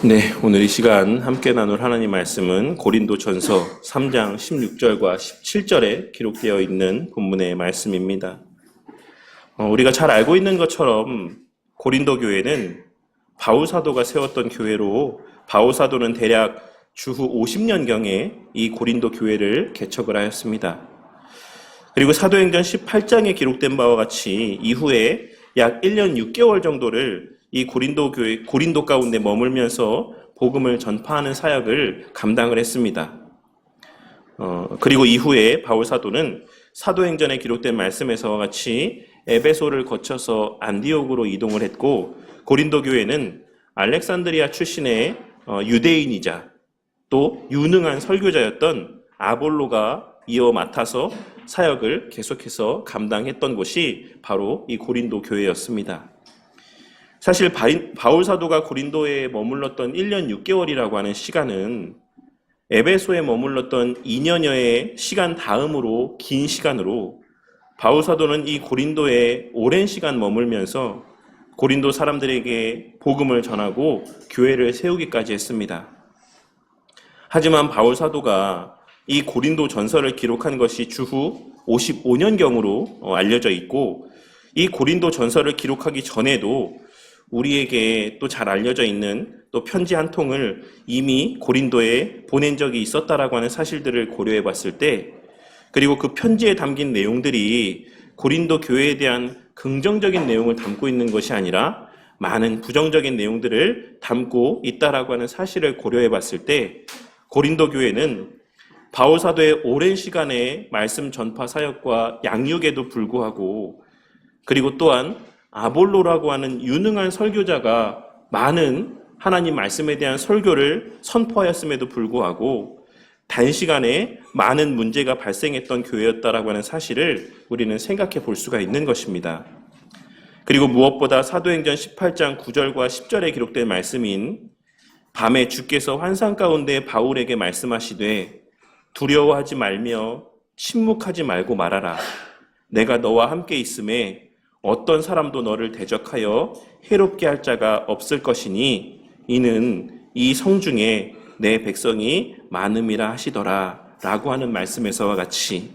네, 오늘 이 시간 함께 나눌 하나님 말씀은 고린도전서 3장 16절과 17절에 기록되어 있는 본문의 말씀입니다. 우리가 잘 알고 있는 것처럼 고린도 교회는 바울 사도가 세웠던 교회로 바울 사도는 대략 주후 50년경에 이 고린도 교회를 개척을 하였습니다. 그리고 사도행전 18장에 기록된 바와 같이 이후에 약 1년 6개월 정도를 이 고린도 교회, 고린도 가운데 머물면서 복음을 전파하는 사역을 감당을 했습니다. 그리고 이후에 바울 사도는 사도행전에 기록된 말씀에서와 같이 에베소를 거쳐서 안디옥으로 이동을 했고, 고린도 교회는 알렉산드리아 출신의 유대인이자 또 유능한 설교자였던 아볼로가 이어 맡아서 사역을 계속해서 감당했던 곳이 바로 이 고린도 교회였습니다. 사실 바울 사도가 고린도에 머물렀던 1년 6개월이라고 하는 시간은 에베소에 머물렀던 2년여의 시간 다음으로 긴 시간으로 바울 사도는 이 고린도에 오랜 시간 머물면서 고린도 사람들에게 복음을 전하고 교회를 세우기까지 했습니다. 하지만 바울 사도가 이 고린도 전서를 기록한 것이 주후 55년경으로 알려져 있고, 이 고린도 전서를 기록하기 전에도 우리에게 또 잘 알려져 있는 또 편지 한 통을 이미 고린도에 보낸 적이 있었다라고 하는 사실들을 고려해 봤을 때, 그리고 그 편지에 담긴 내용들이 고린도 교회에 대한 긍정적인 내용을 담고 있는 것이 아니라 많은 부정적인 내용들을 담고 있다라고 하는 사실을 고려해 봤을 때, 고린도 교회는 바울 사도의 오랜 시간의 말씀 전파 사역과 양육에도 불구하고, 그리고 또한 아볼로라고 하는 유능한 설교자가 많은 하나님 말씀에 대한 설교를 선포하였음에도 불구하고 단시간에 많은 문제가 발생했던 교회였다라고 하는 사실을 우리는 생각해 볼 수가 있는 것입니다. 그리고 무엇보다 사도행전 18장 9절과 10절에 기록된 말씀인 밤에 주께서 환상 가운데 바울에게 말씀하시되 두려워하지 말며 침묵하지 말고 말하라. 내가 너와 함께 있음에 어떤 사람도 너를 대적하여 해롭게 할 자가 없을 것이니 이는 이 성중에 내 백성이 많음이라 하시더라 라고 하는 말씀에서와 같이,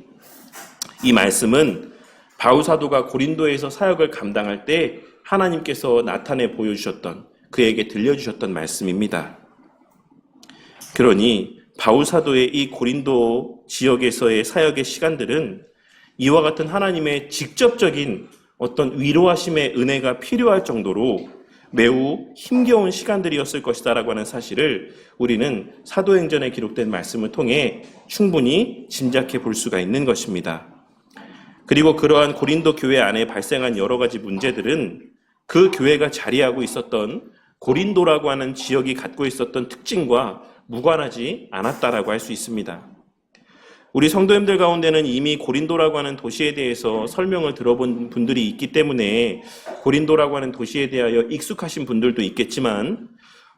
이 말씀은 바울 사도가 고린도에서 사역을 감당할 때 하나님께서 나타내 보여주셨던, 그에게 들려주셨던 말씀입니다. 그러니 바울 사도의 이 고린도 지역에서의 사역의 시간들은 이와 같은 하나님의 직접적인 어떤 위로하심의 은혜가 필요할 정도로 매우 힘겨운 시간들이었을 것이다라고 하는 사실을 우리는 사도행전에 기록된 말씀을 통해 충분히 짐작해 볼 수가 있는 것입니다. 그리고 그러한 고린도 교회 안에 발생한 여러 가지 문제들은 그 교회가 자리하고 있었던 고린도라고 하는 지역이 갖고 있었던 특징과 무관하지 않았다라고 할 수 있습니다. 우리 성도님들 가운데는 이미 고린도라고 하는 도시에 대해서 설명을 들어본 분들이 있기 때문에 고린도라고 하는 도시에 대하여 익숙하신 분들도 있겠지만,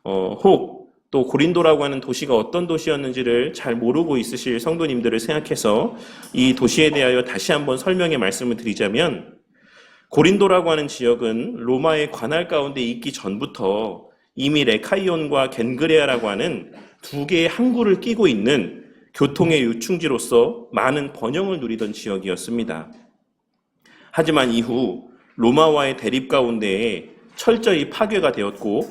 혹 또 고린도라고 하는 도시가 어떤 도시였는지를 잘 모르고 있으실 성도님들을 생각해서 이 도시에 대하여 다시 한번 설명의 말씀을 드리자면, 고린도라고 하는 지역은 로마의 관할 가운데 있기 전부터 이미 레카이온과 겐그레아라고 하는 두 개의 항구를 끼고 있는 교통의 요충지로서 많은 번영을 누리던 지역이었습니다. 하지만 이후 로마와의 대립 가운데에 철저히 파괴가 되었고,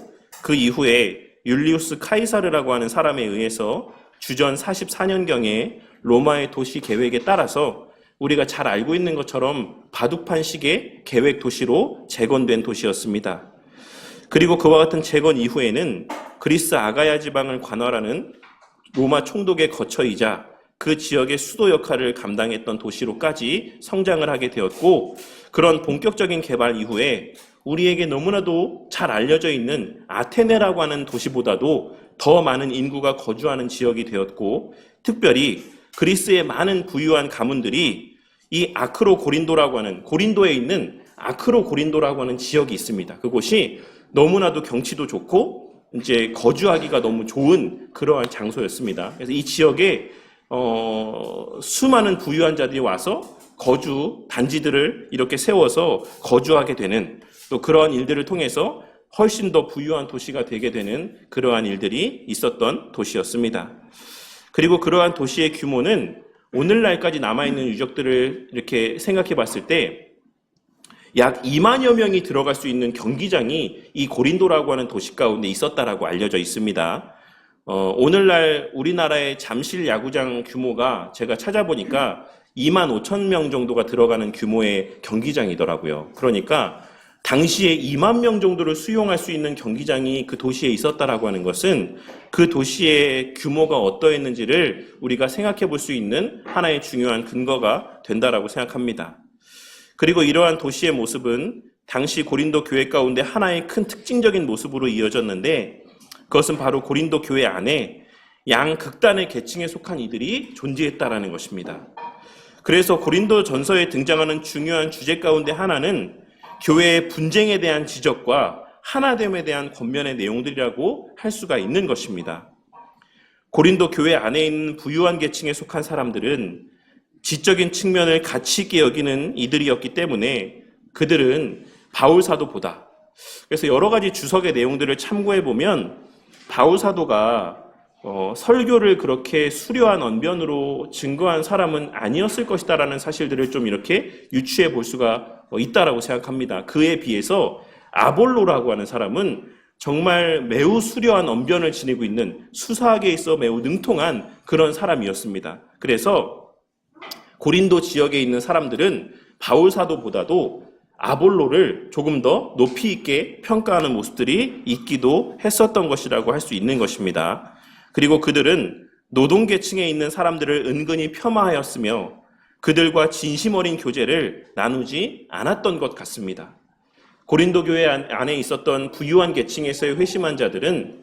그 이후에 율리우스 카이사르라고 하는 사람에 의해서 주전 44년경에 로마의 도시 계획에 따라서 우리가 잘 알고 있는 것처럼 바둑판식의 계획 도시로 재건된 도시였습니다. 그리고 그와 같은 재건 이후에는 그리스 아가야 지방을 관할하는 로마 총독의 거처이자 그 지역의 수도 역할을 감당했던 도시로까지 성장을 하게 되었고, 그런 본격적인 개발 이후에 우리에게 너무나도 잘 알려져 있는 아테네라고 하는 도시보다도 더 많은 인구가 거주하는 지역이 되었고, 특별히 그리스의 많은 부유한 가문들이 이 아크로 고린도라고 하는, 고린도에 있는 아크로 고린도라고 하는 지역이 있습니다. 그곳이 너무나도 경치도 좋고 이제 거주하기가 너무 좋은 그러한 장소였습니다. 그래서 이 지역에 수많은 부유한 자들이 와서 거주 단지들을 이렇게 세워서 거주하게 되는, 또 그러한 일들을 통해서 훨씬 더 부유한 도시가 되게 되는 그러한 일들이 있었던 도시였습니다. 그리고 그러한 도시의 규모는 오늘날까지 남아있는 유적들을 이렇게 생각해 봤을 때 약 2만여 명이 들어갈 수 있는 경기장이 이 고린도라고 하는 도시 가운데 있었다라고 알려져 있습니다. 오늘날 우리나라의 잠실 야구장 규모가 제가 찾아보니까 2만 5천 명 정도가 들어가는 규모의 경기장이더라고요. 그러니까 당시에 2만 명 정도를 수용할 수 있는 경기장이 그 도시에 있었다라고 하는 것은 그 도시의 규모가 어떠했는지를 우리가 생각해 볼 수 있는 하나의 중요한 근거가 된다라고 생각합니다. 그리고 이러한 도시의 모습은 당시 고린도 교회 가운데 하나의 큰 특징적인 모습으로 이어졌는데 그것은 바로 고린도 교회 안에 양극단의 계층에 속한 이들이 존재했다라는 것입니다. 그래서 고린도 전서에 등장하는 중요한 주제 가운데 하나는 교회의 분쟁에 대한 지적과 하나됨에 대한 권면의 내용들이라고 할 수가 있는 것입니다. 고린도 교회 안에 있는 부유한 계층에 속한 사람들은 지적인 측면을 가치 있게 여기는 이들이었기 때문에 그들은 바울 사도보다, 그래서 여러 가지 주석의 내용들을 참고해 보면 바울 사도가 설교를 그렇게 수려한 언변으로 증거한 사람은 아니었을 것이다라는 사실들을 좀 이렇게 유추해 볼 수가 있다라고 생각합니다. 그에 비해서 아볼로라고 하는 사람은 정말 매우 수려한 언변을 지니고 있는, 수사학에 있어 매우 능통한 그런 사람이었습니다. 그래서 고린도 지역에 있는 사람들은 바울 사도보다도 아볼로를 조금 더 높이 있게 평가하는 모습들이 있기도 했었던 것이라고 할 수 있는 것입니다. 그리고 그들은 노동계층에 있는 사람들을 은근히 폄하하였으며 그들과 진심 어린 교제를 나누지 않았던 것 같습니다. 고린도 교회 안에 있었던 부유한 계층에서의 회심한 자들은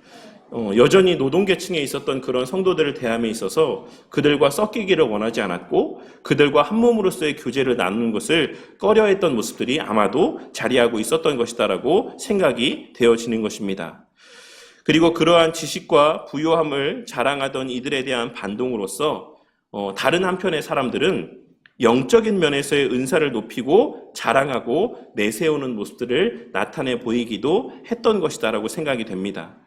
여전히 노동계층에 있었던 그런 성도들을 대함에 있어서 그들과 섞이기를 원하지 않았고 그들과 한 몸으로서의 교제를 나누는 것을 꺼려했던 모습들이 아마도 자리하고 있었던 것이다라고 생각이 되어지는 것입니다. 그리고 그러한 지식과 부유함을 자랑하던 이들에 대한 반동으로서 다른 한편의 사람들은 영적인 면에서의 은사를 높이고 자랑하고 내세우는 모습들을 나타내 보이기도 했던 것이다라고 생각이 됩니다.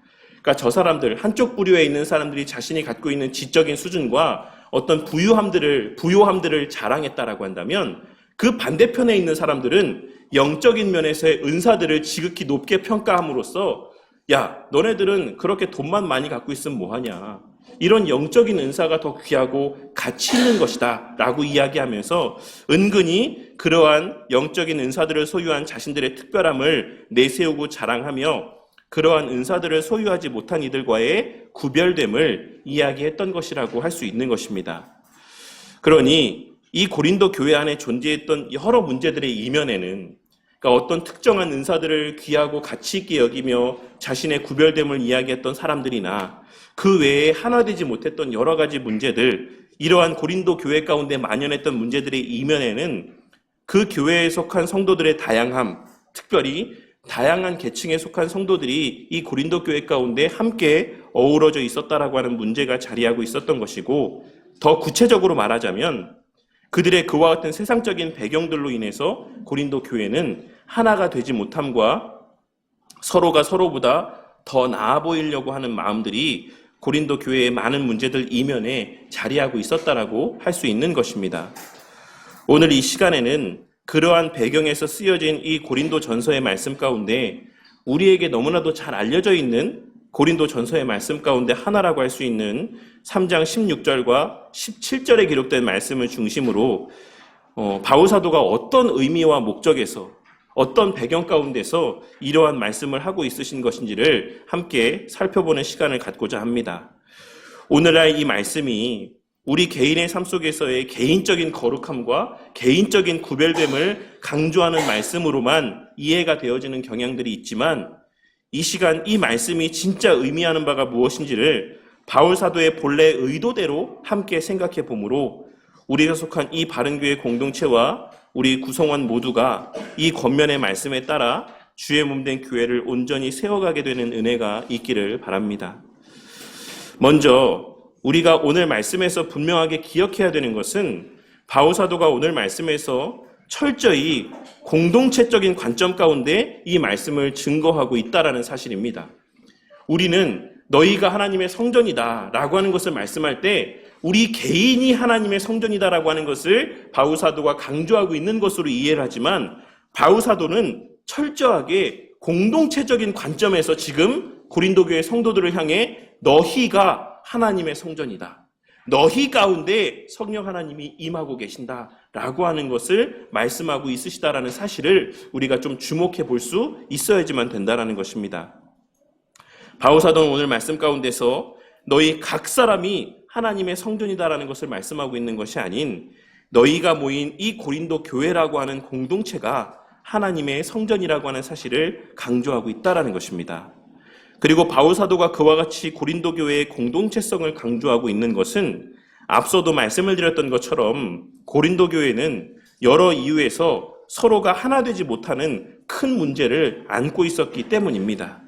그러니까 저 사람들, 한쪽 부류에 있는 사람들이 자신이 갖고 있는 지적인 수준과 어떤 부요함들을 자랑했다라고 한다면 그 반대편에 있는 사람들은 영적인 면에서의 은사들을 지극히 높게 평가함으로써 야, 너네들은 그렇게 돈만 많이 갖고 있으면 뭐하냐. 이런 영적인 은사가 더 귀하고 가치 있는 것이다 라고 이야기하면서 은근히 그러한 영적인 은사들을 소유한 자신들의 특별함을 내세우고 자랑하며 그러한 은사들을 소유하지 못한 이들과의 구별됨을 이야기했던 것이라고 할 수 있는 것입니다. 그러니 이 고린도 교회 안에 존재했던 여러 문제들의 이면에는 그러니까 어떤 특정한 은사들을 귀하고 가치 있게 여기며 자신의 구별됨을 이야기했던 사람들이나 그 외에 하나되지 못했던 여러 가지 문제들, 이러한 고린도 교회 가운데 만연했던 문제들의 이면에는 그 교회에 속한 성도들의 다양함, 특별히 다양한 계층에 속한 성도들이 이 고린도 교회 가운데 함께 어우러져 있었다라고 하는 문제가 자리하고 있었던 것이고, 더 구체적으로 말하자면 그들의 그와 같은 세상적인 배경들로 인해서 고린도 교회는 하나가 되지 못함과 서로가 서로보다 더 나아 보이려고 하는 마음들이 고린도 교회의 많은 문제들 이면에 자리하고 있었다라고 할 수 있는 것입니다. 오늘 이 시간에는 그러한 배경에서 쓰여진 이 고린도 전서의 말씀 가운데 우리에게 너무나도 잘 알려져 있는 고린도 전서의 말씀 가운데 하나라고 할 수 있는 3장 16절과 17절에 기록된 말씀을 중심으로 바울 사도가 어떤 의미와 목적에서 어떤 배경 가운데서 이러한 말씀을 하고 있으신 것인지를 함께 살펴보는 시간을 갖고자 합니다. 오늘날 이 말씀이 우리 개인의 삶 속에서의 개인적인 거룩함과 개인적인 구별됨을 강조하는 말씀으로만 이해가 되어지는 경향들이 있지만, 이 시간 이 말씀이 진짜 의미하는 바가 무엇인지를 바울 사도의 본래 의도대로 함께 생각해 보므로 우리가 속한 이 바른교회 공동체와 우리 구성원 모두가 이 권면의 말씀에 따라 주의 몸된 교회를 온전히 세워가게 되는 은혜가 있기를 바랍니다. 먼저 우리가 오늘 말씀에서 분명하게 기억해야 되는 것은 바울 사도가 오늘 말씀에서 철저히 공동체적인 관점 가운데 이 말씀을 증거하고 있다라는 사실입니다. 우리는 너희가 하나님의 성전이다 라고 하는 것을 말씀할 때 우리 개인이 하나님의 성전이다라고 하는 것을 바울사도가 강조하고 있는 것으로 이해를 하지만 바울사도는 철저하게 공동체적인 관점에서 지금 고린도 교회 성도들을 향해 너희가 하나님의 성전이다. 너희 가운데 성령 하나님이 임하고 계신다라고 하는 것을 말씀하고 있으시다라는 사실을 우리가 좀 주목해 볼 수 있어야지만 된다라는 것입니다. 바울사도는 오늘 말씀 가운데서 너희 각 사람이 하나님의 성전이다라는 것을 말씀하고 있는 것이 아닌 너희가 모인 이 고린도 교회라고 하는 공동체가 하나님의 성전이라고 하는 사실을 강조하고 있다라는 것입니다. 그리고 바울사도가 그와 같이 고린도 교회의 공동체성을 강조하고 있는 것은 앞서도 말씀을 드렸던 것처럼 고린도 교회는 여러 이유에서 서로가 하나 되지 못하는 큰 문제를 안고 있었기 때문입니다.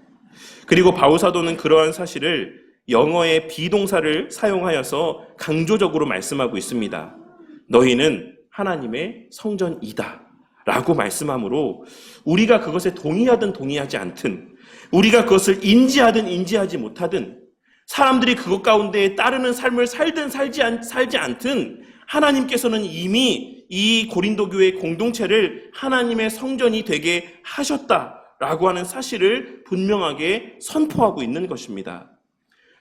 그리고 바울사도는 그러한 사실을 영어의 비동사를 사용하여서 강조적으로 말씀하고 있습니다. 너희는 하나님의 성전이다 라고 말씀하므로 우리가 그것에 동의하든 동의하지 않든 우리가 그것을 인지하든 인지하지 못하든 사람들이 그것 가운데 따르는 삶을 살든 살지 않든 하나님께서는 이미 이 고린도 교회 공동체를 하나님의 성전이 되게 하셨다라고 하는 사실을 분명하게 선포하고 있는 것입니다.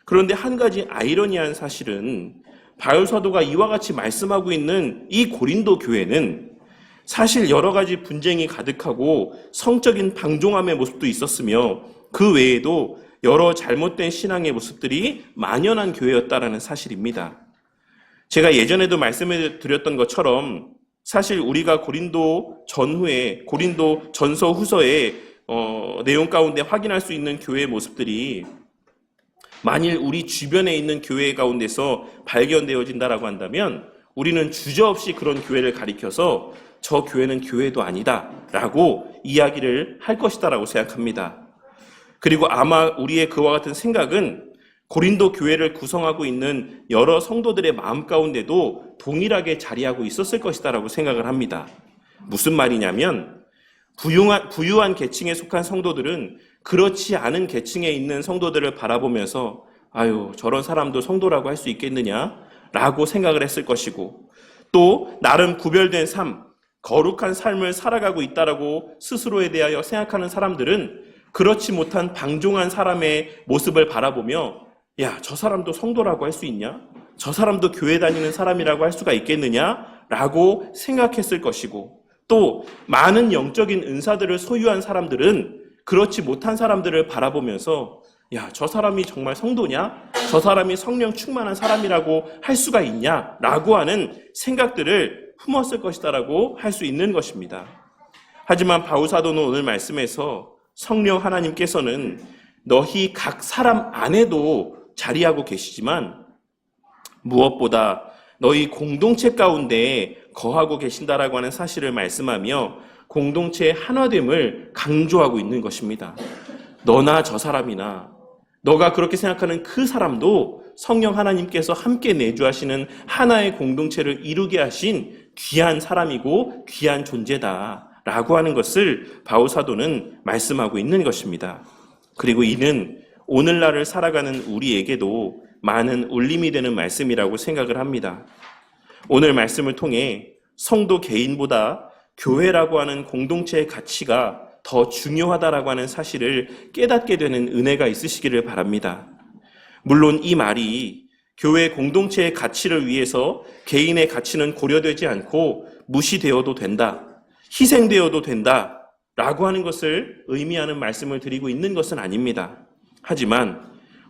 그런데 한 가지 아이러니한 사실은 바울 사도가 이와 같이 말씀하고 있는 이 고린도 교회는 사실 여러 가지 분쟁이 가득하고 성적인 방종함의 모습도 있었으며 그 외에도 여러 잘못된 신앙의 모습들이 만연한 교회였다라는 사실입니다. 제가 예전에도 말씀을 드렸던 것처럼 사실 우리가 고린도 전후에 고린도 전서 후서의 내용 가운데 확인할 수 있는 교회의 모습들이 만일 우리 주변에 있는 교회 가운데서 발견되어진다라고 한다면 우리는 주저없이 그런 교회를 가리켜서 저 교회는 교회도 아니다라고 이야기를 할 것이다라고 생각합니다. 그리고 아마 우리의 그와 같은 생각은 고린도 교회를 구성하고 있는 여러 성도들의 마음 가운데도 동일하게 자리하고 있었을 것이다라고 생각을 합니다. 무슨 말이냐면 부유한 계층에 속한 성도들은 그렇지 않은 계층에 있는 성도들을 바라보면서 아유 저런 사람도 성도라고 할 수 있겠느냐라고 생각을 했을 것이고 또 나름 구별된 삶, 거룩한 삶을 살아가고 있다라고 스스로에 대하여 생각하는 사람들은 그렇지 못한 방종한 사람의 모습을 바라보며 야, 저 사람도 성도라고 할 수 있냐? 저 사람도 교회 다니는 사람이라고 할 수가 있겠느냐라고 생각했을 것이고 또 많은 영적인 은사들을 소유한 사람들은 그렇지 못한 사람들을 바라보면서 야, 저 사람이 정말 성도냐? 저 사람이 성령 충만한 사람이라고 할 수가 있냐라고 하는 생각들을 품었을 것이다라고 할 수 있는 것입니다. 하지만 바울 사도는 오늘 말씀에서 성령 하나님께서는 너희 각 사람 안에도 자리하고 계시지만 무엇보다 너희 공동체 가운데 거하고 계신다라고 하는 사실을 말씀하며 공동체의 하나됨을 강조하고 있는 것입니다. 너나 저 사람이나 너가 그렇게 생각하는 그 사람도 성령 하나님께서 함께 내주하시는 하나의 공동체를 이루게 하신 귀한 사람이고 귀한 존재다라고 하는 것을 바울 사도는 말씀하고 있는 것입니다. 그리고 이는 오늘날을 살아가는 우리에게도 많은 울림이 되는 말씀이라고 생각을 합니다. 오늘 말씀을 통해 성도 개인보다 교회라고 하는 공동체의 가치가 더 중요하다라고 하는 사실을 깨닫게 되는 은혜가 있으시기를 바랍니다. 물론 이 말이 교회 공동체의 가치를 위해서 개인의 가치는 고려되지 않고 무시되어도 된다, 희생되어도 된다 라고 하는 것을 의미하는 말씀을 드리고 있는 것은 아닙니다. 하지만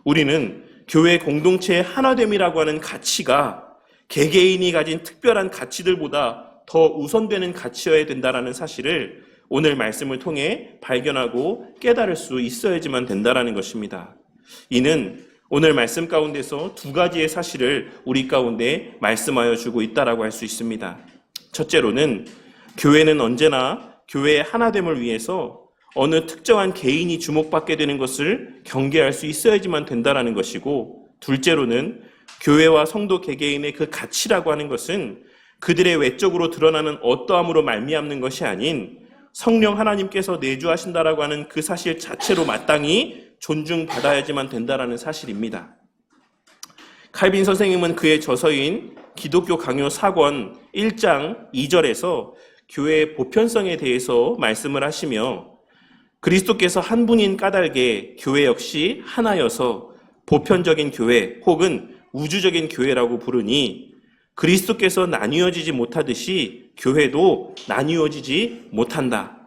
우리는 교회 공동체의 하나됨이라고 하는 가치가 개개인이 가진 특별한 가치들보다 더 우선되는 가치여야 된다라는 사실을 오늘 말씀을 통해 발견하고 깨달을 수 있어야지만 된다라는 것입니다. 이는 오늘 말씀 가운데서 두 가지의 사실을 우리 가운데 말씀하여 주고 있다라고 할 수 있습니다. 첫째로는 교회는 언제나 교회의 하나됨을 위해서 어느 특정한 개인이 주목받게 되는 것을 경계할 수 있어야지만 된다라는 것이고 둘째로는 교회와 성도 개개인의 그 가치라고 하는 것은 그들의 외적으로 드러나는 어떠함으로 말미암는 것이 아닌 성령 하나님께서 내주하신다라고 하는 그 사실 자체로 마땅히 존중받아야지만 된다라는 사실입니다. 칼빈 선생님은 그의 저서인 기독교 강요 4권 1장 2절에서 교회의 보편성에 대해서 말씀을 하시며, 그리스도께서 한 분인 까닭에 교회 역시 하나여서 보편적인 교회 혹은 우주적인 교회라고 부르니 그리스도께서 나뉘어지지 못하듯이 교회도 나뉘어지지 못한다.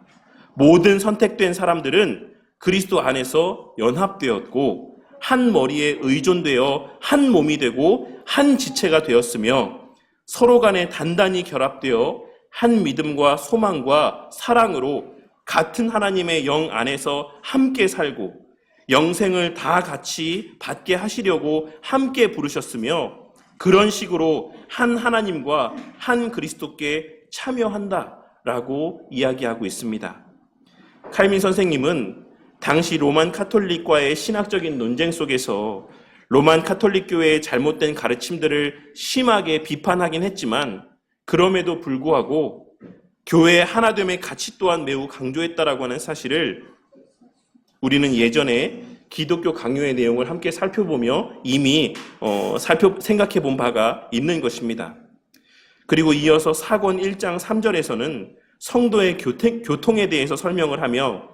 모든 선택된 사람들은 그리스도 안에서 연합되었고 한 머리에 의존되어 한 몸이 되고 한 지체가 되었으며 서로 간에 단단히 결합되어 한 믿음과 소망과 사랑으로 같은 하나님의 영 안에서 함께 살고 영생을 다 같이 받게 하시려고 함께 부르셨으며 그런 식으로 한 하나님과 한 그리스도께 참여한다라고 이야기하고 있습니다. 칼빈 선생님은 당시 로만 카톨릭과의 신학적인 논쟁 속에서 로만 카톨릭 교회의 잘못된 가르침들을 심하게 비판하긴 했지만 그럼에도 불구하고 교회의 하나됨의 가치 또한 매우 강조했다라고 하는 사실을 우리는 예전에 기독교 강요의 내용을 함께 살펴보며 이미 생각해 본 바가 있는 것입니다. 그리고 이어서 4권 1장 3절에서는 성도의 교통에 대해서 설명을 하며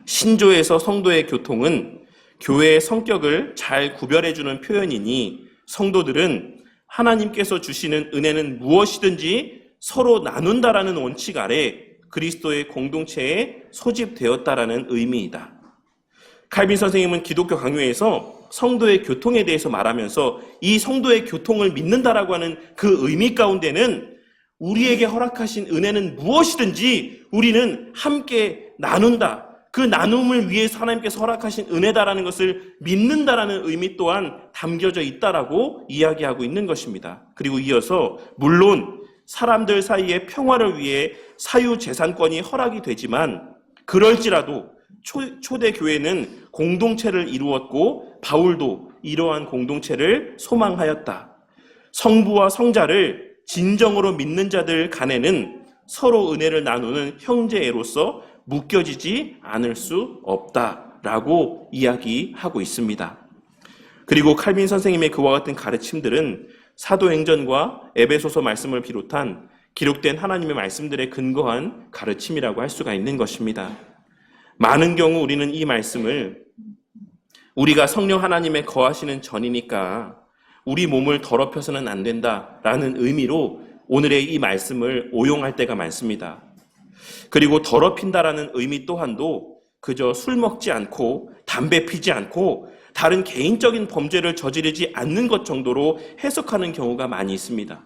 신조에서 성도의 교통은 교회의 성격을 잘 구별해주는 표현이니 성도들은 하나님께서 주시는 은혜는 무엇이든지 서로 나눈다라는 원칙 아래 그리스도의 공동체에 소집되었다라는 의미이다. 칼빈 선생님은 기독교 강요에서 성도의 교통에 대해서 말하면서 이 성도의 교통을 믿는다라고 하는 그 의미 가운데는 우리에게 허락하신 은혜는 무엇이든지 우리는 함께 나눈다. 그 나눔을 위해서 하나님께서 허락하신 은혜다라는 것을 믿는다라는 의미 또한 담겨져 있다라고 이야기하고 있는 것입니다. 그리고 이어서 물론 사람들 사이의 평화를 위해 사유재산권이 허락이 되지만 그럴지라도 초대 교회는 공동체를 이루었고 바울도 이러한 공동체를 소망하였다. 성부와 성자를 진정으로 믿는 자들 간에는 서로 은혜를 나누는 형제애로서 묶여지지 않을 수 없다라고 이야기하고 있습니다. 그리고 칼빈 선생님의 그와 같은 가르침들은 사도행전과 에베소서 말씀을 비롯한 기록된 하나님의 말씀들에 근거한 가르침이라고 할 수가 있는 것입니다. 많은 경우 우리는 이 말씀을 우리가 성령 하나님의 거하시는 전이니까 우리 몸을 더럽혀서는 안 된다라는 의미로 오늘의 이 말씀을 오용할 때가 많습니다. 그리고 더럽힌다라는 의미 또한도 그저 술 먹지 않고 담배 피지 않고 다른 개인적인 범죄를 저지르지 않는 것 정도로 해석하는 경우가 많이 있습니다.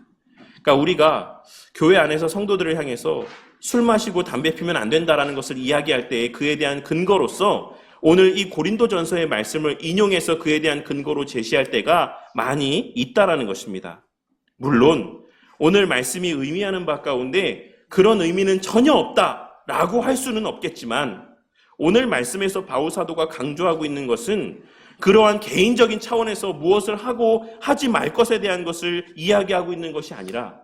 그러니까 우리가 교회 안에서 성도들을 향해서 술 마시고 담배 피면 안 된다라는 것을 이야기할 때 그에 대한 근거로서 오늘 이 고린도전서의 말씀을 인용해서 그에 대한 근거로 제시할 때가 많이 있다라는 것입니다. 물론 오늘 말씀이 의미하는 바 가운데 그런 의미는 전혀 없다라고 할 수는 없겠지만 오늘 말씀에서 바울 사도가 강조하고 있는 것은 그러한 개인적인 차원에서 무엇을 하고 하지 말 것에 대한 것을 이야기하고 있는 것이 아니라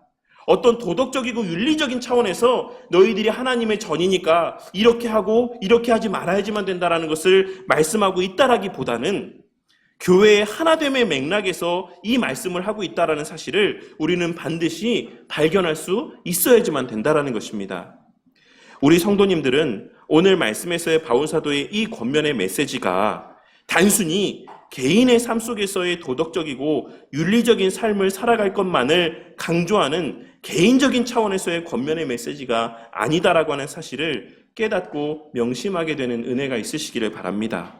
어떤 도덕적이고 윤리적인 차원에서 너희들이 하나님의 전이니까 이렇게 하고 이렇게 하지 말아야지만 된다라는 것을 말씀하고 있다라기보다는 교회의 하나됨의 맥락에서 이 말씀을 하고 있다라는 사실을 우리는 반드시 발견할 수 있어야지만 된다라는 것입니다. 우리 성도님들은 오늘 말씀에서의 바울 사도의 이 권면의 메시지가 단순히 개인의 삶 속에서의 도덕적이고 윤리적인 삶을 살아갈 것만을 강조하는 개인적인 차원에서의 권면의 메시지가 아니다라고 하는 사실을 깨닫고 명심하게 되는 은혜가 있으시기를 바랍니다.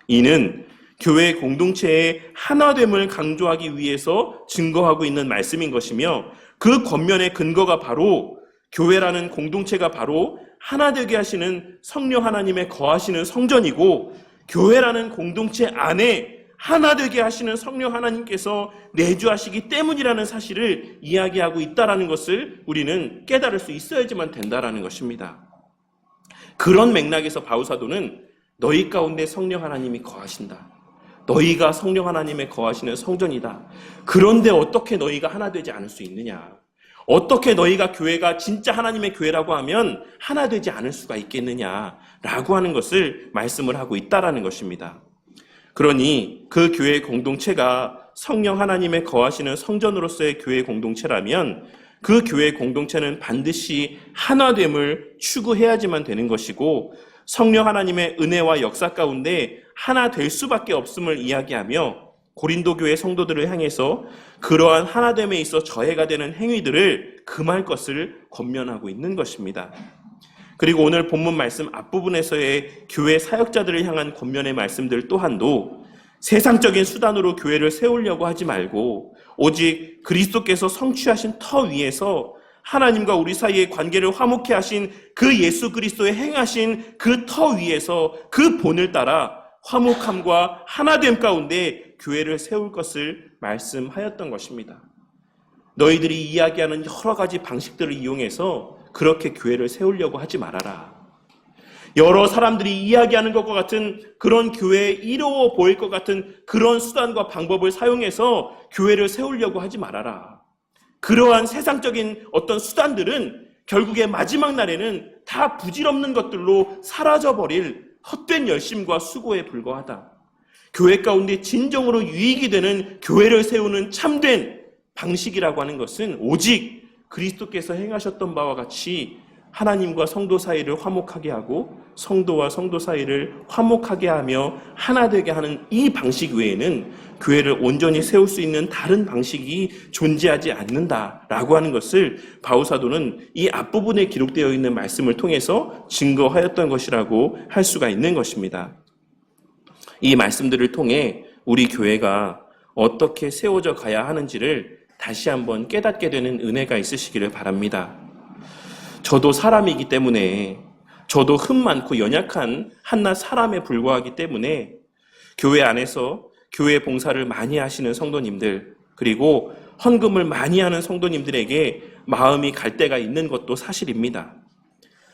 이는 교회 공동체의 하나됨을 강조하기 위해서 증거하고 있는 말씀인 것이며 그 권면의 근거가 바로 교회라는 공동체가 바로 하나 되게 하시는 성령 하나님의 거하시는 성전이고 교회라는 공동체 안에 하나 되게 하시는 성령 하나님께서 내주하시기 때문이라는 사실을 이야기하고 있다는 것을 우리는 깨달을 수 있어야지만 된다는 것입니다. 그런 맥락에서 바울 사도는 너희 가운데 성령 하나님이 거하신다. 너희가 성령 하나님의 거하시는 성전이다. 그런데 어떻게 너희가 하나 되지 않을 수 있느냐? 어떻게 너희가 교회가 진짜 하나님의 교회라고 하면 하나 되지 않을 수가 있겠느냐라고 하는 것을 말씀을 하고 있다라는 것입니다. 그러니 그 교회 공동체가 성령 하나님의 거하시는 성전으로서의 교회 공동체라면 그 교회 공동체는 반드시 하나됨을 추구해야지만 되는 것이고, 성령 하나님의 은혜와 역사 가운데 하나 될 수밖에 없음을 이야기하며 고린도 교회 성도들을 향해서 그러한 하나됨에 있어 저해가 되는 행위들을 금할 것을 권면하고 있는 것입니다. 그리고 오늘 본문 말씀 앞부분에서의 교회 사역자들을 향한 권면의 말씀들 또한도 세상적인 수단으로 교회를 세우려고 하지 말고 오직 그리스도께서 성취하신 터 위에서 하나님과 우리 사이의 관계를 화목케 하신 그 예수 그리스도의 행하신 그 터 위에서 그 본을 따라 화목함과 하나됨 가운데 교회를 세울 것을 말씀하였던 것입니다. 너희들이 이야기하는 여러 가지 방식들을 이용해서 그렇게 교회를 세우려고 하지 말아라. 여러 사람들이 이야기하는 것과 같은 그런 교회에 이로워 보일 것 같은 그런 수단과 방법을 사용해서 교회를 세우려고 하지 말아라. 그러한 세상적인 어떤 수단들은 결국에 마지막 날에는 다 부질없는 것들로 사라져버릴 헛된 열심과 수고에 불과하다. 교회 가운데 진정으로 유익이 되는 교회를 세우는 참된 방식이라고 하는 것은 오직 그리스도께서 행하셨던 바와 같이 하나님과 성도 사이를 화목하게 하고 성도와 성도 사이를 화목하게 하며 하나 되게 하는 이 방식 외에는 교회를 온전히 세울 수 있는 다른 방식이 존재하지 않는다라고 하는 것을 바울 사도는 이 앞부분에 기록되어 있는 말씀을 통해서 증거하였던 것이라고 할 수가 있는 것입니다. 이 말씀들을 통해 우리 교회가 어떻게 세워져 가야 하는지를 다시 한번 깨닫게 되는 은혜가 있으시기를 바랍니다. 저도 사람이기 때문에, 저도 흠 많고 연약한 한낱 사람에 불과하기 때문에 교회 안에서 교회 봉사를 많이 하시는 성도님들, 그리고 헌금을 많이 하는 성도님들에게 마음이 갈 때가 있는 것도 사실입니다.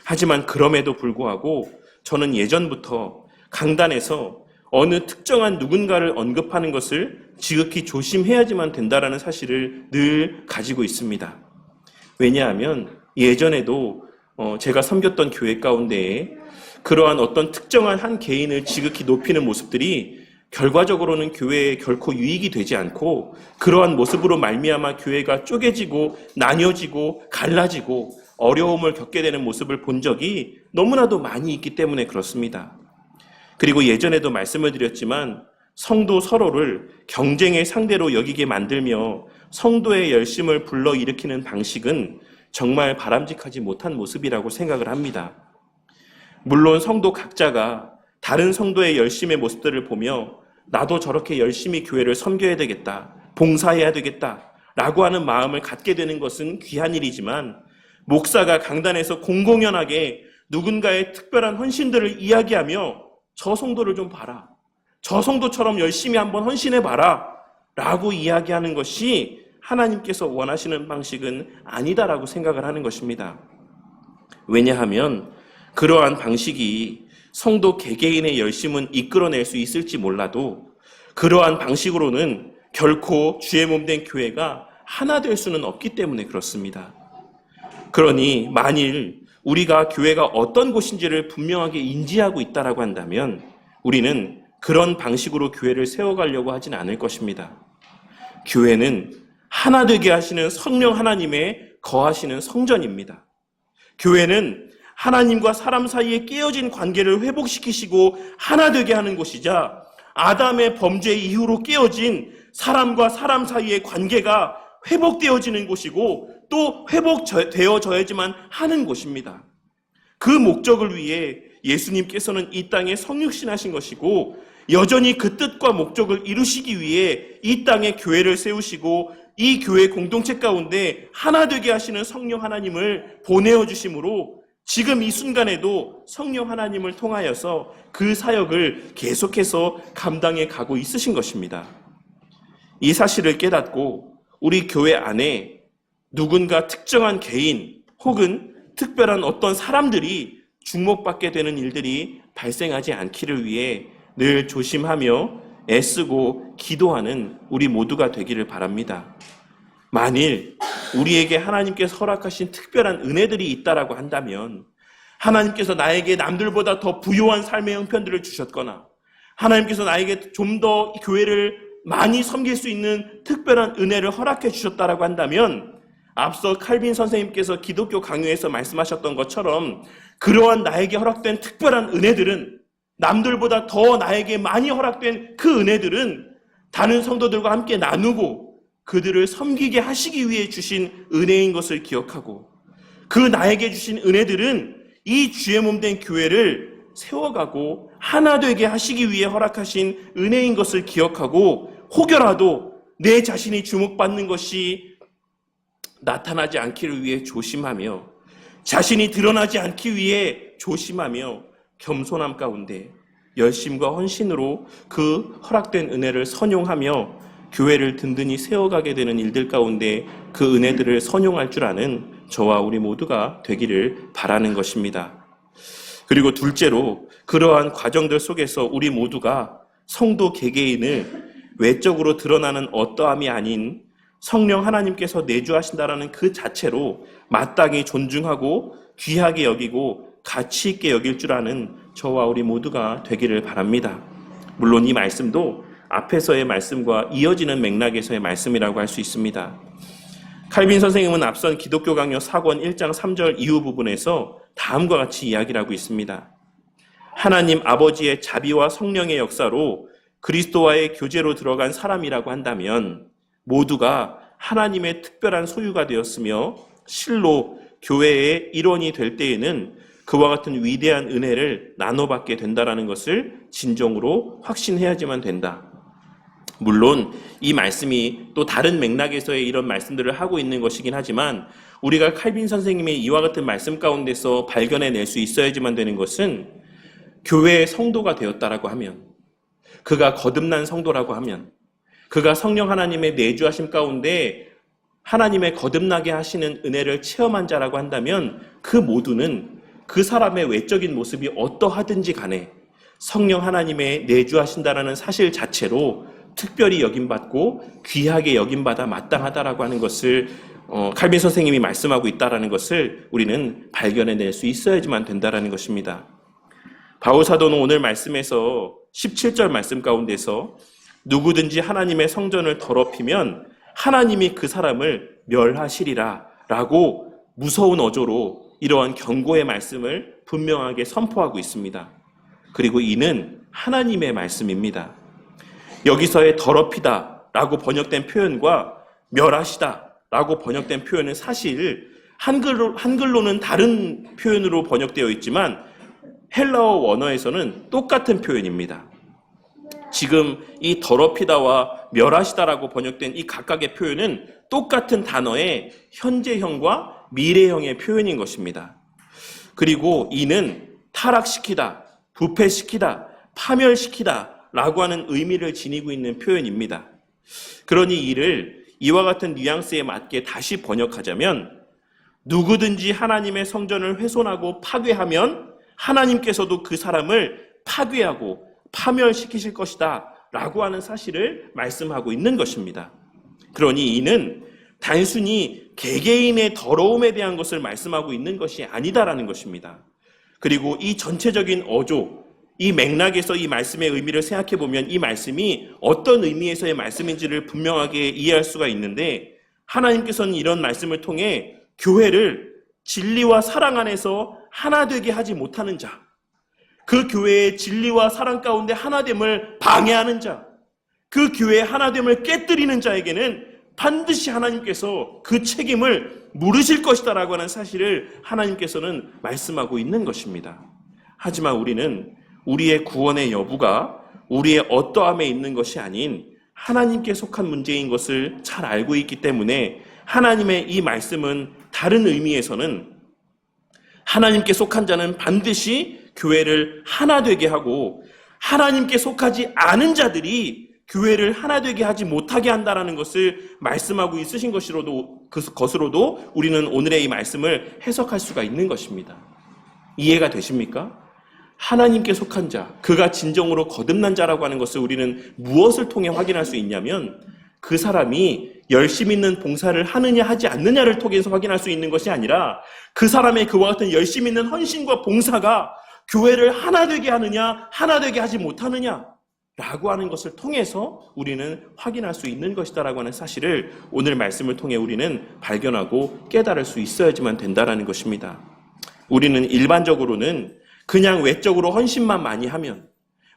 하지만 그럼에도 불구하고 저는 예전부터 강단에서 어느 특정한 누군가를 언급하는 것을 지극히 조심해야지만 된다라는 사실을 늘 가지고 있습니다. 왜냐하면 예전에도 제가 섬겼던 교회 가운데에 그러한 어떤 특정한 한 개인을 지극히 높이는 모습들이 결과적으로는 교회에 결코 유익이 되지 않고 그러한 모습으로 말미암아 교회가 쪼개지고 나뉘어지고 갈라지고 어려움을 겪게 되는 모습을 본 적이 너무나도 많이 있기 때문에 그렇습니다. 그리고 예전에도 말씀을 드렸지만 성도 서로를 경쟁의 상대로 여기게 만들며 성도의 열심을 불러일으키는 방식은 정말 바람직하지 못한 모습이라고 생각을 합니다. 물론 성도 각자가 다른 성도의 열심의 모습들을 보며 나도 저렇게 열심히 교회를 섬겨야 되겠다, 봉사해야 되겠다 라고 하는 마음을 갖게 되는 것은 귀한 일이지만 목사가 강단에서 공공연하게 누군가의 특별한 헌신들을 이야기하며 저 성도를 좀 봐라, 저 성도처럼 열심히 한번 헌신해봐라 라고 이야기하는 것이 하나님께서 원하시는 방식은 아니다라고 생각을 하는 것입니다. 왜냐하면 그러한 방식이 성도 개개인의 열심은 이끌어낼 수 있을지 몰라도 그러한 방식으로는 결코 주의 몸된 교회가 하나 될 수는 없기 때문에 그렇습니다. 그러니 만일 우리가 교회가 어떤 곳인지를 분명하게 인지하고 있다라고 한다면 우리는 그런 방식으로 교회를 세워가려고 하진 않을 것입니다. 교회는 하나 되게 하시는 성령 하나님의 거하시는 성전입니다. 교회는 하나님과 사람 사이에 깨어진 관계를 회복시키시고 하나 되게 하는 곳이자 아담의 범죄 이후로 깨어진 사람과 사람 사이의 관계가 회복되어지는 곳이고 또 회복되어져야지만 하는 곳입니다. 그 목적을 위해 예수님께서는 이 땅에 성육신하신 것이고 여전히 그 뜻과 목적을 이루시기 위해 이 땅에 교회를 세우시고 이 교회 공동체 가운데 하나 되게 하시는 성령 하나님을 보내어 주심으로 지금 이 순간에도 성령 하나님을 통하여서 그 사역을 계속해서 감당해 가고 있으신 것입니다. 이 사실을 깨닫고 우리 교회 안에 누군가 특정한 개인 혹은 특별한 어떤 사람들이 주목받게 되는 일들이 발생하지 않기를 위해 늘 조심하며 애쓰고 기도하는 우리 모두가 되기를 바랍니다. 만일 우리에게 하나님께서 허락하신 특별한 은혜들이 있다라고 한다면, 하나님께서 나에게 남들보다 더 부유한 삶의 형편들을 주셨거나, 하나님께서 나에게 좀 더 교회를 많이 섬길 수 있는 특별한 은혜를 허락해 주셨다라고 한다면, 앞서 칼빈 선생님께서 기독교 강요에서 말씀하셨던 것처럼 그러한 나에게 허락된 특별한 은혜들은, 남들보다 더 나에게 많이 허락된 그 은혜들은 다른 성도들과 함께 나누고 그들을 섬기게 하시기 위해 주신 은혜인 것을 기억하고, 그 나에게 주신 은혜들은 이 주의 몸 된 교회를 세워가고 하나 되게 하시기 위해 허락하신 은혜인 것을 기억하고, 혹여라도 내 자신이 주목받는 것이 나타나지 않기를 위해 조심하며, 자신이 드러나지 않기 위해 조심하며, 겸손함 가운데 열심과 헌신으로 그 허락된 은혜를 선용하며 교회를 든든히 세워가게 되는 일들 가운데 그 은혜들을 선용할 줄 아는 저와 우리 모두가 되기를 바라는 것입니다. 그리고 둘째로, 그러한 과정들 속에서 우리 모두가 성도 개개인을 외적으로 드러나는 어떠함이 아닌 성령 하나님께서 내주하신다라는 그 자체로 마땅히 존중하고 귀하게 여기고 가치 있게 여길 줄 아는 저와 우리 모두가 되기를 바랍니다. 물론 이 말씀도 앞에서의 말씀과 이어지는 맥락에서의 말씀이라고 할 수 있습니다. 칼빈 선생님은 앞선 기독교 강요 4권 1장 3절 이후 부분에서 다음과 같이 이야기를 하고 있습니다. 하나님 아버지의 자비와 성령의 역사로 그리스도와의 교제로 들어간 사람이라고 한다면 모두가 하나님의 특별한 소유가 되었으며 실로 교회의 일원이 될 때에는 그와 같은 위대한 은혜를 나눠받게 된다는 것을 진정으로 확신해야지만 된다. 물론 이 말씀이 또 다른 맥락에서의 이런 말씀들을 하고 있는 것이긴 하지만, 우리가 칼빈 선생님의 이와 같은 말씀 가운데서 발견해낼 수 있어야지만 되는 것은, 교회의 성도가 되었다라고 하면, 그가 거듭난 성도라고 하면, 그가 성령 하나님의 내주하심 가운데 하나님의 거듭나게 하시는 은혜를 체험한 자라고 한다면, 그 모두는 그 사람의 외적인 모습이 어떠하든지 간에 성령 하나님의 내주하신다라는 사실 자체로 특별히 여김받고 귀하게 여김받아 마땅하다라고 하는 것을 칼빈 선생님이 말씀하고 있다라는 것을 우리는 발견해낼 수 있어야지만 된다라는 것입니다. 바울 사도는 오늘 말씀에서 17절 말씀 가운데서 누구든지 하나님의 성전을 더럽히면 하나님이 그 사람을 멸하시리라 라고 무서운 어조로 이러한 경고의 말씀을 분명하게 선포하고 있습니다. 그리고 이는 하나님의 말씀입니다. 여기서의 더럽히다 라고 번역된 표현과 멸하시다 라고 번역된 표현은 사실 한글로는 다른 표현으로 번역되어 있지만 헬라어 원어에서는 똑같은 표현입니다. 지금 이 더럽히다와 멸하시다라고 번역된 이 각각의 표현은 똑같은 단어의 현재형과 미래형의 표현인 것입니다. 그리고 이는 타락시키다, 부패시키다, 파멸시키다 라고 하는 의미를 지니고 있는 표현입니다. 그러니 이를 이와 같은 뉘앙스에 맞게 다시 번역하자면, 누구든지 하나님의 성전을 훼손하고 파괴하면 하나님께서도 그 사람을 파괴하고 파멸시키실 것이다 라고 하는 사실을 말씀하고 있는 것입니다. 그러니 이는 단순히 개개인의 더러움에 대한 것을 말씀하고 있는 것이 아니다라는 것입니다. 그리고 이 전체적인 어조, 이 맥락에서 이 말씀의 의미를 생각해 보면 이 말씀이 어떤 의미에서의 말씀인지를 분명하게 이해할 수가 있는데, 하나님께서는 이런 말씀을 통해 교회를 진리와 사랑 안에서 하나 되게 하지 못하는 자, 그 교회의 진리와 사랑 가운데 하나됨을 방해하는 자, 그 교회의 하나됨을 깨뜨리는 자에게는 반드시 하나님께서 그 책임을 물으실 것이다라고 하는 사실을 하나님께서는 말씀하고 있는 것입니다. 하지만 우리는 우리의 구원의 여부가 우리의 어떠함에 있는 것이 아닌 하나님께 속한 문제인 것을 잘 알고 있기 때문에, 하나님의 이 말씀은 다른 의미에서는 하나님께 속한 자는 반드시 교회를 하나 되게 하고, 하나님께 속하지 않은 자들이 교회를 하나 되게 하지 못하게 한다는 것을 말씀하고 있으신 것으로도 우리는 오늘의 이 말씀을 해석할 수가 있는 것입니다. 이해가 되십니까? 하나님께 속한 자, 그가 진정으로 거듭난 자라고 하는 것을 우리는 무엇을 통해 확인할 수 있냐면, 그 사람이 열심 있는 봉사를 하느냐 하지 않느냐를 통해서 확인할 수 있는 것이 아니라 그 사람의 그와 같은 열심 있는 헌신과 봉사가 교회를 하나 되게 하느냐 하나 되게 하지 못하느냐 라고 하는 것을 통해서 우리는 확인할 수 있는 것이다라고 하는 사실을 오늘 말씀을 통해 우리는 발견하고 깨달을 수 있어야지만 된다라는 것입니다. 우리는 일반적으로는 그냥 외적으로 헌신만 많이 하면,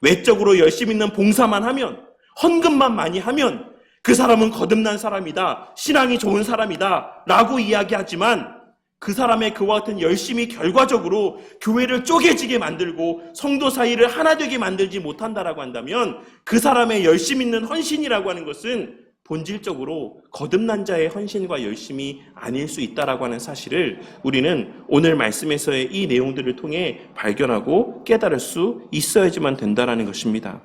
외적으로 열심 있는 봉사만 하면, 헌금만 많이 하면 그 사람은 거듭난 사람이다, 신앙이 좋은 사람이다 라고 이야기하지만 그 사람의 그와 같은 열심이 결과적으로 교회를 쪼개지게 만들고 성도 사이를 하나 되게 만들지 못한다라고 한다면 그 사람의 열심 있는 헌신이라고 하는 것은 본질적으로 거듭난 자의 헌신과 열심이 아닐 수 있다라고 하는 사실을 우리는 오늘 말씀에서의 이 내용들을 통해 발견하고 깨달을 수 있어야지만 된다라는 것입니다.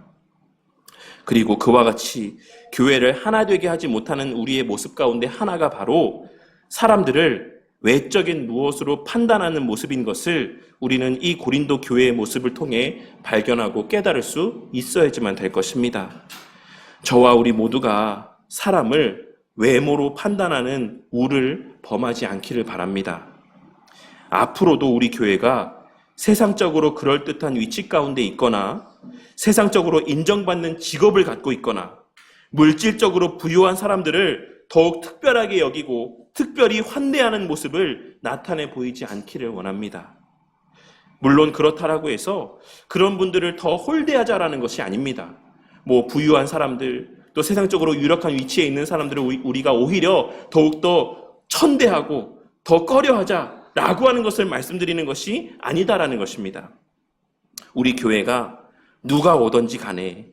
그리고 그와 같이 교회를 하나 되게 하지 못하는 우리의 모습 가운데 하나가 바로 사람들을 외적인 무엇으로 판단하는 모습인 것을 우리는 이 고린도 교회의 모습을 통해 발견하고 깨달을 수 있어야지만 될 것입니다. 저와 우리 모두가 사람을 외모로 판단하는 우를 범하지 않기를 바랍니다. 앞으로도 우리 교회가 세상적으로 그럴듯한 위치 가운데 있거나 세상적으로 인정받는 직업을 갖고 있거나 물질적으로 부유한 사람들을 더욱 특별하게 여기고 특별히 환대하는 모습을 나타내 보이지 않기를 원합니다. 물론 그렇다라고 해서 그런 분들을 더 홀대하자라는 것이 아닙니다. 부유한 사람들, 또 세상적으로 유력한 위치에 있는 사람들을 우리가 오히려 더욱더 천대하고 더 꺼려하자라고 하는 것을 말씀드리는 것이 아니다라는 것입니다. 우리 교회가 누가 오든지 간에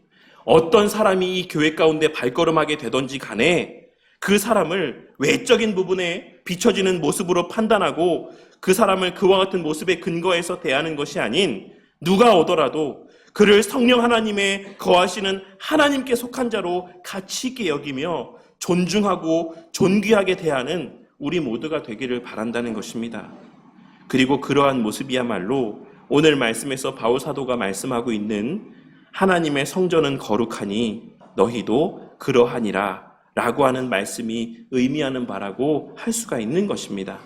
어떤 사람이 이 교회 가운데 발걸음하게 되든지 간에 그 사람을 외적인 부분에 비춰지는 모습으로 판단하고 그 사람을 그와 같은 모습에 근거해서 대하는 것이 아닌 누가 오더라도 그를 성령 하나님의 거하시는 하나님께 속한 자로 가치 있게 여기며 존중하고 존귀하게 대하는 우리 모두가 되기를 바란다는 것입니다. 그리고 그러한 모습이야말로 오늘 말씀에서 바울 사도가 말씀하고 있는 하나님의 성전은 거룩하니 너희도 그러하니라 라고 하는 말씀이 의미하는 바라고 할 수가 있는 것입니다.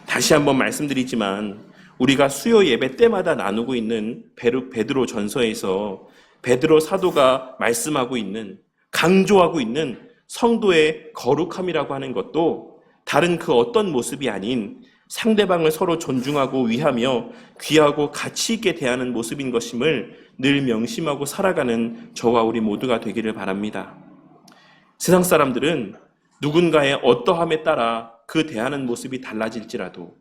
다시 한번 말씀드리지만 우리가 수요 예배 때마다 나누고 있는 베드로 전서에서 베드로 사도가 말씀하고 있는, 강조하고 있는 성도의 거룩함이라고 하는 것도 다른 그 어떤 모습이 아닌 상대방을 서로 존중하고 위하며 귀하고 가치 있게 대하는 모습인 것임을 늘 명심하고 살아가는 저와 우리 모두가 되기를 바랍니다. 세상 사람들은 누군가의 어떠함에 따라 그 대하는 모습이 달라질지라도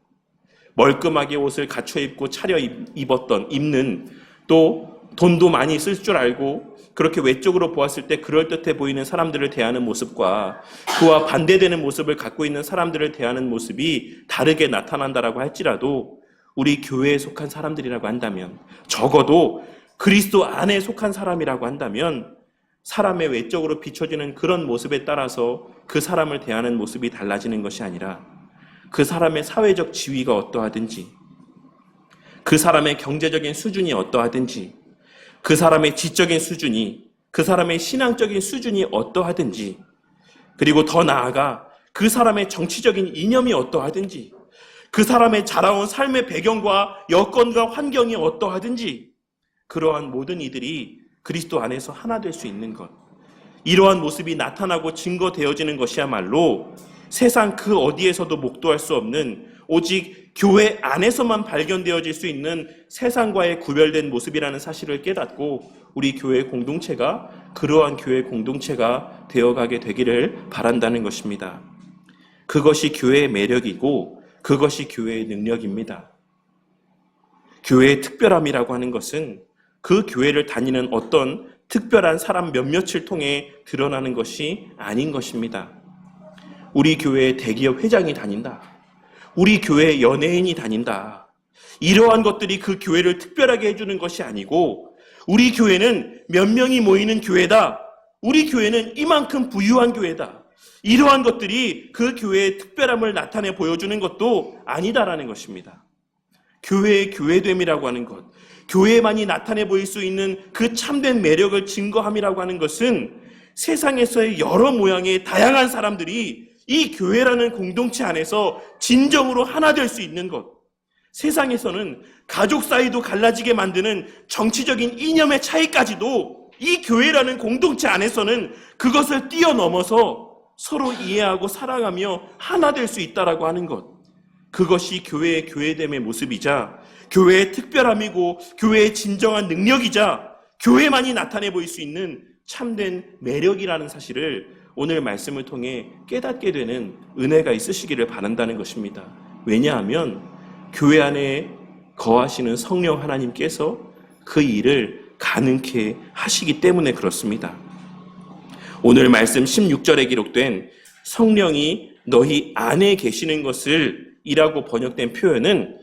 멀끔하게 옷을 갖춰 입고 차려 입는 또 돈도 많이 쓸 줄 알고 그렇게 외적으로 보았을 때 그럴듯해 보이는 사람들을 대하는 모습과 그와 반대되는 모습을 갖고 있는 사람들을 대하는 모습이 다르게 나타난다라고 할지라도 우리 교회에 속한 사람들이라고 한다면, 적어도 그리스도 안에 속한 사람이라고 한다면 사람의 외적으로 비춰지는 그런 모습에 따라서 그 사람을 대하는 모습이 달라지는 것이 아니라 그 사람의 사회적 지위가 어떠하든지, 그 사람의 경제적인 수준이 어떠하든지, 그 사람의 지적인 수준이, 그 사람의 신앙적인 수준이 어떠하든지, 그리고 더 나아가 그 사람의 정치적인 이념이 어떠하든지, 그 사람의 자라온 삶의 배경과 여건과 환경이 어떠하든지, 그러한 모든 이들이 그리스도 안에서 하나 될 수 있는 것, 이러한 모습이 나타나고 증거되어지는 것이야말로 세상 그 어디에서도 목도할 수 없는, 오직 교회 안에서만 발견되어질 수 있는 세상과의 구별된 모습이라는 사실을 깨닫고 우리 교회 공동체가 그러한 교회 공동체가 되어가게 되기를 바란다는 것입니다. 그것이 교회의 매력이고 그것이 교회의 능력입니다. 교회의 특별함이라고 하는 것은 그 교회를 다니는 어떤 특별한 사람 몇몇을 통해 드러나는 것이 아닌 것입니다. 우리 교회에 대기업 회장이 다닌다, 우리 교회에 연예인이 다닌다, 이러한 것들이 그 교회를 특별하게 해주는 것이 아니고, 우리 교회는 몇 명이 모이는 교회다, 우리 교회는 이만큼 부유한 교회다, 이러한 것들이 그 교회의 특별함을 나타내 보여주는 것도 아니다라는 것입니다. 교회의 교회됨이라고 하는 것, 교회에만이 나타내 보일 수 있는 그 참된 매력을 증거함이라고 하는 것은 세상에서의 여러 모양의 다양한 사람들이 이 교회라는 공동체 안에서 진정으로 하나 될 수 있는 것. 세상에서는 가족 사이도 갈라지게 만드는 정치적인 이념의 차이까지도 이 교회라는 공동체 안에서는 그것을 뛰어넘어서 서로 이해하고 사랑하며 하나 될 수 있다라고 하는 것. 그것이 교회의 교회됨의 모습이자 교회의 특별함이고 교회의 진정한 능력이자 교회만이 나타내 보일 수 있는 참된 매력이라는 사실을 오늘 말씀을 통해 깨닫게 되는 은혜가 있으시기를 바란다는 것입니다. 왜냐하면 교회 안에 거하시는 성령 하나님께서 그 일을 가능케 하시기 때문에 그렇습니다. 오늘 말씀 16절에 기록된 성령이 너희 안에 계시는 것을 이라고 번역된 표현은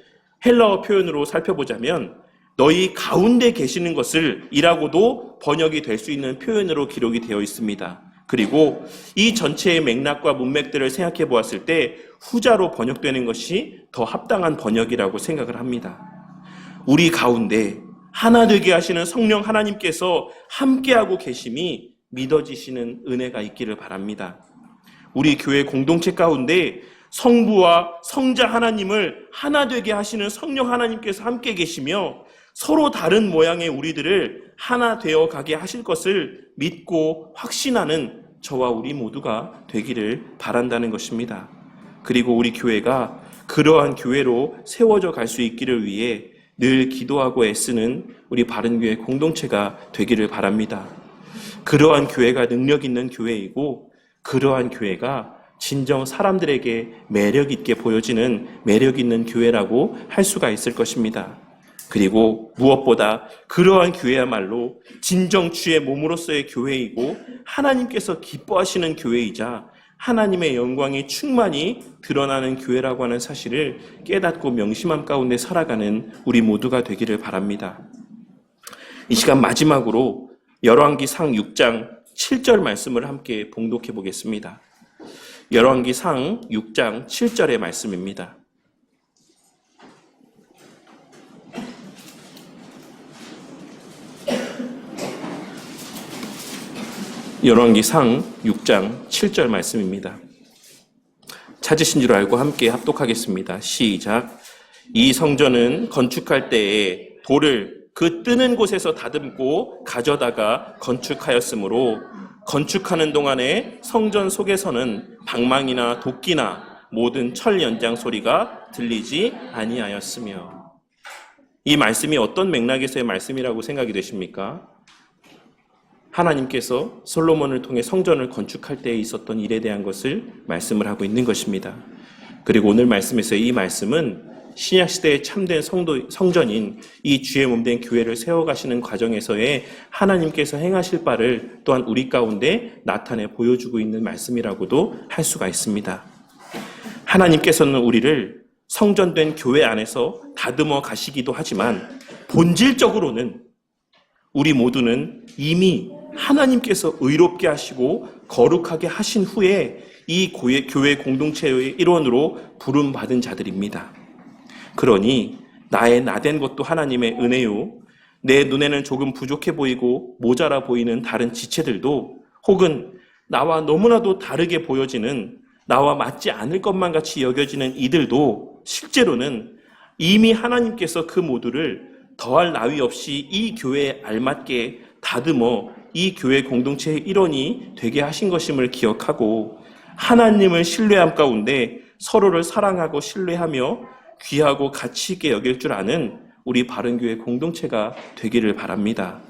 헬라어 표현으로 살펴보자면 너희 가운데 계시는 것을 이라고도 번역이 될 수 있는 표현으로 기록이 되어 있습니다. 그리고 이 전체의 맥락과 문맥들을 생각해 보았을 때 후자로 번역되는 것이 더 합당한 번역이라고 생각을 합니다. 우리 가운데 하나 되게 하시는 성령 하나님께서 함께하고 계심이 믿어지시는 은혜가 있기를 바랍니다. 우리 교회 공동체 가운데 성부와 성자 하나님을 하나 되게 하시는 성령 하나님께서 함께 계시며 서로 다른 모양의 우리들을 하나 되어 가게 하실 것을 믿고 확신하는 저와 우리 모두가 되기를 바란다는 것입니다. 그리고 우리 교회가 그러한 교회로 세워져 갈 수 있기를 위해 늘 기도하고 애쓰는 우리 바른교회 공동체가 되기를 바랍니다. 그러한 교회가 능력 있는 교회이고 그러한 교회가 진정 사람들에게 매력 있게 보여지는 매력 있는 교회라고 할 수가 있을 것입니다. 그리고 무엇보다 그러한 교회야말로 진정 주의 몸으로서의 교회이고 하나님께서 기뻐하시는 교회이자 하나님의 영광이 충만히 드러나는 교회라고 하는 사실을 깨닫고 명심함 가운데 살아가는 우리 모두가 되기를 바랍니다. 이 시간 마지막으로 열왕기상 6장 7절 말씀을 함께 봉독해 보겠습니다. 열왕기상 6장 7절의 말씀입니다. 열왕기상 6장 7절 말씀입니다. 찾으신 줄 알고 함께 합독하겠습니다. 시작. 이 성전은 건축할 때에 돌을 그 뜨는 곳에서 다듬고 가져다가 건축하였으므로 건축하는 동안에 성전 속에서는 방망이나 도끼나 모든 철 연장 소리가 들리지 아니하였으며. 이 말씀이 어떤 맥락에서의 말씀이라고 생각이 되십니까? 하나님께서 솔로몬을 통해 성전을 건축할 때에 있었던 일에 대한 것을 말씀을 하고 있는 것입니다. 그리고 오늘 말씀에서 이 말씀은 신약시대의 참된 성전인 이 주의 몸된 교회를 세워가시는 과정에서의 하나님께서 행하실 바를 또한 우리 가운데 나타내 보여주고 있는 말씀이라고도 할 수가 있습니다. 하나님께서는 우리를 성전된 교회 안에서 다듬어 가시기도 하지만 본질적으로는 우리 모두는 이미 하나님께서 의롭게 하시고 거룩하게 하신 후에 이 교회 공동체의 일원으로 부름받은 자들입니다. 그러니 나의 나된 것도 하나님의 은혜요, 내 눈에는 조금 부족해 보이고 모자라 보이는 다른 지체들도 혹은 나와 너무나도 다르게 보여지는 나와 맞지 않을 것만 같이 여겨지는 이들도 실제로는 이미 하나님께서 그 모두를 더할 나위 없이 이 교회에 알맞게 다듬어 이 교회 공동체의 일원이 되게 하신 것임을 기억하고 하나님을 신뢰함 가운데 서로를 사랑하고 신뢰하며 귀하고 가치 있게 여길 줄 아는 우리 바른교회 공동체가 되기를 바랍니다.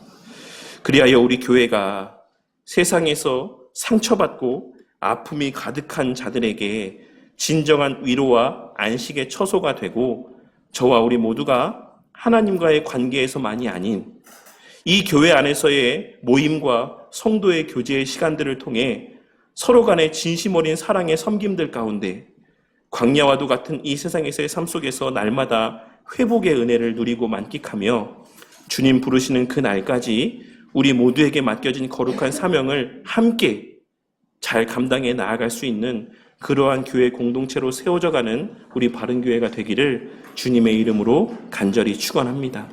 그리하여 우리 교회가 세상에서 상처받고 아픔이 가득한 자들에게 진정한 위로와 안식의 처소가 되고 저와 우리 모두가 하나님과의 관계에서만이 아닌 이 교회 안에서의 모임과 성도의 교제의 시간들을 통해 서로 간의 진심 어린 사랑의 섬김들 가운데 광야와도 같은 이 세상에서의 삶 속에서 날마다 회복의 은혜를 누리고 만끽하며 주님 부르시는 그 날까지 우리 모두에게 맡겨진 거룩한 사명을 함께 잘 감당해 나아갈 수 있는 그러한 교회 공동체로 세워져가는 우리 바른교회가 되기를 주님의 이름으로 간절히 축원합니다.